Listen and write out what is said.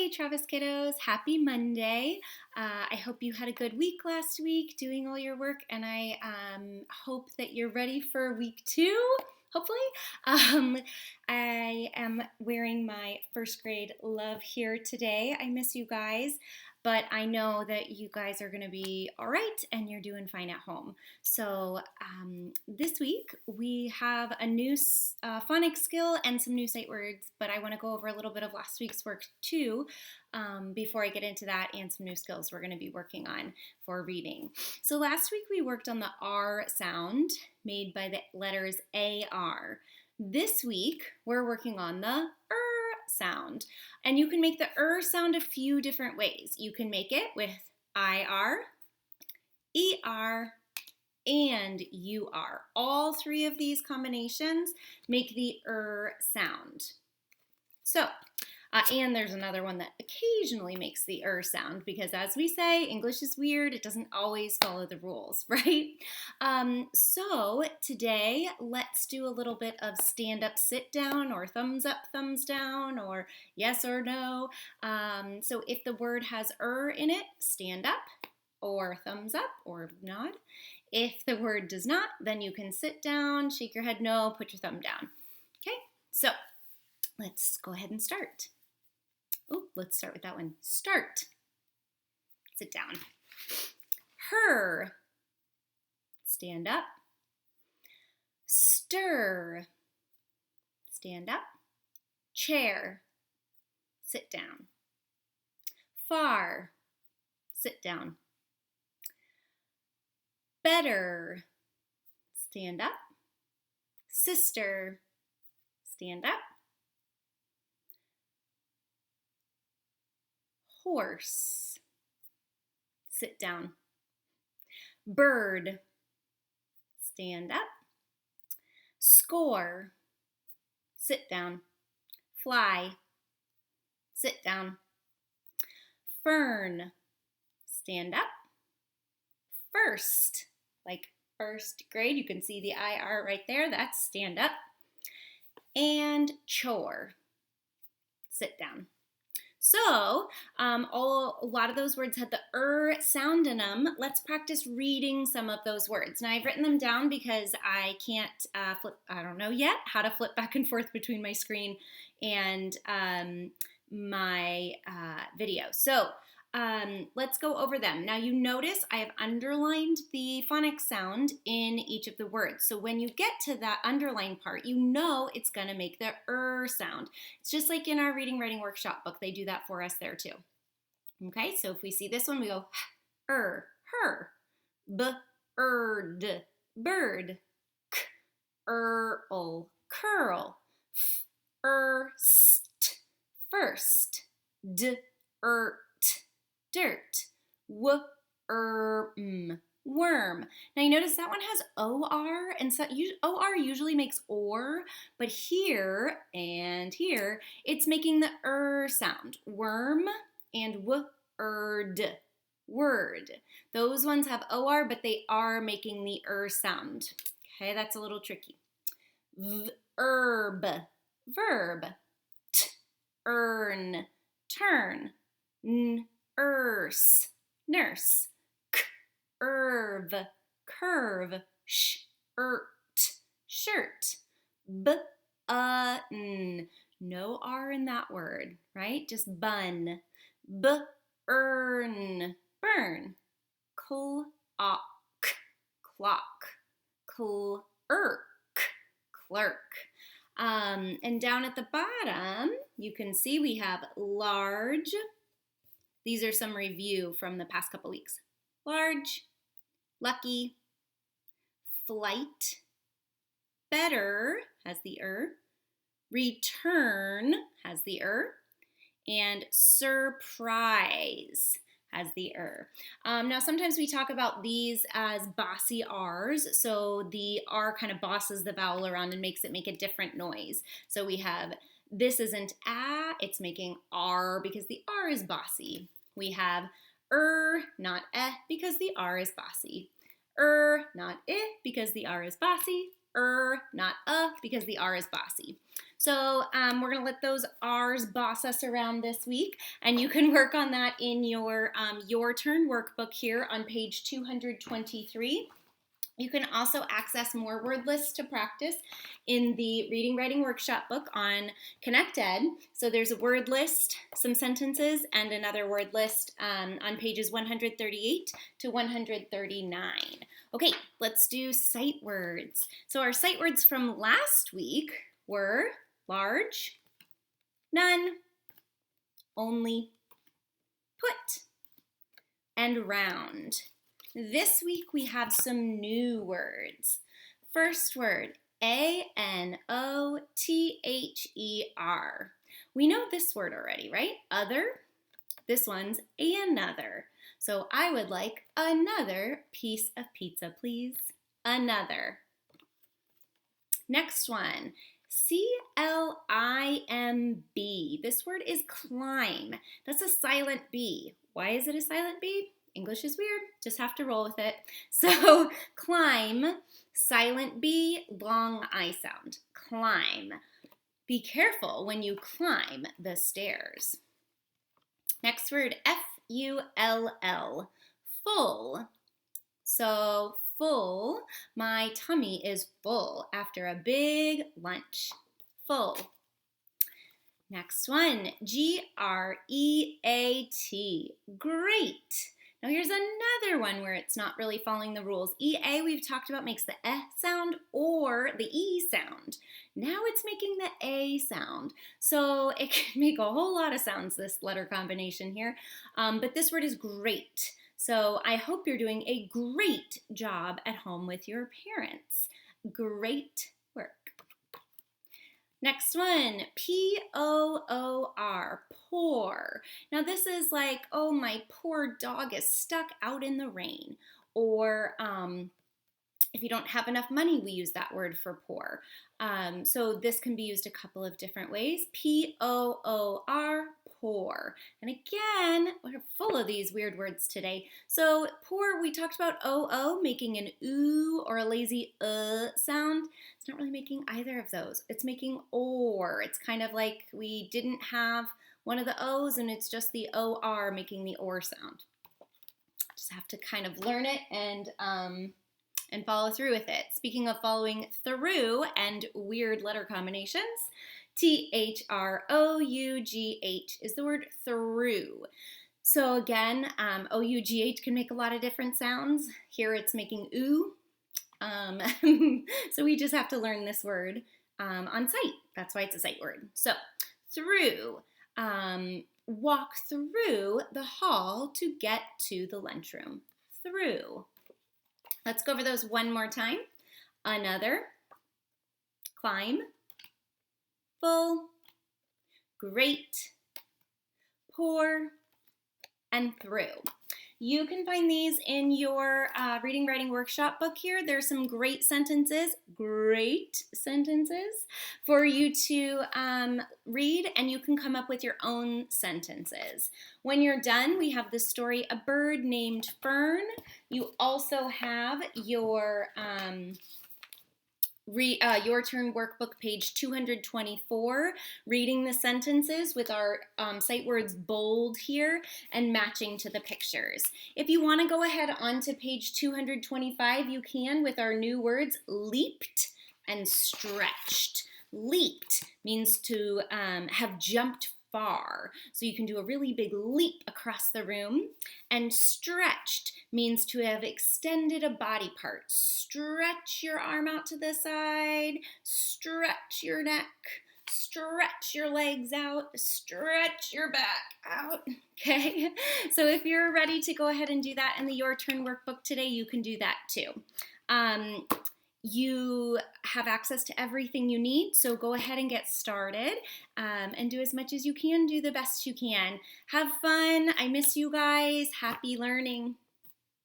Hey Travis kiddos, happy Monday. I hope you had a good week last week doing all your work, and I hope that you're ready for week 2, hopefully. I am wearing my first grade love here today. I miss you guys, but I know that you guys are going to be all right and you're doing fine at home. So this week we have a new phonics skill and some new sight words, but I want to go over a little bit of last week's work too before I get into that, and some new skills we're going to be working on for reading. So last week we worked on the R sound made by the letters AR. This week we're working on the sound. And you can make the sound a few different ways. You can make it with IR, ER, and UR. All three of these combinations make the sound. So, and there's another one that occasionally makes the sound, because as we say, English is weird. It doesn't always follow the rules, right? So today, let's do a little bit of stand up, sit down, or thumbs up, thumbs down, or yes or no. So if the word has in it, stand up, or thumbs up, or nod. If the word does not, then you can sit down, shake your head no, put your thumb down. Okay, so let's go ahead and start. Oh, let's start with that one. Start. Sit down. Her. Stand up. Stir. Stand up. Chair. Sit down. Far. Sit down. Better. Stand up. Sister. Stand up. Horse. Sit down. Bird. Stand up. Score. Sit down. Fly. Sit down. Fern. Stand up. First. Like first grade, you can see the IR right there. That's stand up. And chore. Sit down. So, a lot of those words had the sound in them. Let's practice reading some of those words. Now, I've written them down because I can't I don't know yet how to flip back and forth between my screen and my video. So, let's go over them. Now, you notice I have underlined the phonics sound in each of the words. So when you get to that underlined part, you know it's going to make the sound. It's just like in our reading writing workshop book. They do that for us there too. Okay, so if we see this one, we go her, bird, bird, curl, first, dirt, worm. Now you notice that one has OR, and so OR usually makes or, but here and here, it's making the sound. Worm and word. Those ones have OR, but they are making the sound. Okay, that's a little tricky. Verb, earn, turn, nurse, curve, shirt, no R in that word, right? Just bun, burn, clock, clerk. And down at the bottom, you can see we have large. These are some review from the past couple weeks. Large, lucky, flight, better has the return has the and surprise has the Now sometimes we talk about these as bossy R's, so the R kind of bosses the vowel around and makes it make a different noise. So we have, this isn't it's making R because the R is bossy. We have not because the R is bossy. Not because the R is bossy. not because the R is bossy. So we're going to let those R's boss us around this week, and you can work on that in your Turn workbook here on page 223. You can also access more word lists to practice in the Reading Writing Workshop book on ConnectEd. So there's a word list, some sentences, and another word list on pages 138 to 139. Okay, let's do sight words. So our sight words from last week were large, none, only, put, and round. This week we have some new words. First word, A-N-O-T-H-E-R. We know this word already, right? Other. This one's another. So I would like another piece of pizza, please. Another. Next one, C-L-I-M-B. This word is climb. That's a silent B. Why is it a silent B? English is weird. Just have to roll with it. So climb, silent B, long I sound. Climb. Be careful when you climb the stairs. Next word, F-U-L-L. Full. So full, my tummy is full after a big lunch. Full. Next one, G-R-E-A-T. Great. Now here's another one where it's not really following the rules. E-A we've talked about makes the E sound or the E sound. Now it's making the A sound. So it can make a whole lot of sounds, this letter combination here. But this word is great. So I hope you're doing a great job at home with your parents. Great work. Next one, P-O-O-R, pour. Now this is like, oh, my poor dog is stuck out in the rain. Or if you don't have enough money, we use that word for pour. So this can be used a couple of different ways. P-O-O-R, pour. And again, we're full of these weird words today. So pour, we talked about O-O, making an oo or a lazy sound. It's not really making either of those. It's making or. It's kind of like we didn't have one of the O's and it's just the O-R making the or sound. Just have to kind of learn it and follow through with it. Speaking of following through and weird letter combinations, T-H-R-O-U-G-H is the word through. So again, O-U-G-H can make a lot of different sounds. Here it's making oo. So we just have to learn this word on sight. That's why it's a sight word. So through, walk through the hall to get to the lunchroom. Through. Let's go over those one more time. Another, climb, full, great, pour, and through. You can find these in your Reading Writing Workshop book here. There's some great sentences for you to read, and you can come up with your own sentences. When you're done, we have the story, A Bird Named Fern. You also have your Turn workbook, page 224, reading the sentences with our sight words bold here and matching to the pictures. If you want to go ahead onto page 225, you can with our new words, leaped and stretched. Leaped means to have jumped far. So you can do a really big leap across the room. And stretched means to have extended a body part. Stretch your arm out to the side, stretch your neck, stretch your legs out, stretch your back out, okay? So if you're ready to go ahead and do that in the Your Turn workbook today, you can do that too. You have access to everything you need, so go ahead and get started and do as much as you can, do the best you can. Have fun. I miss you guys. Happy learning.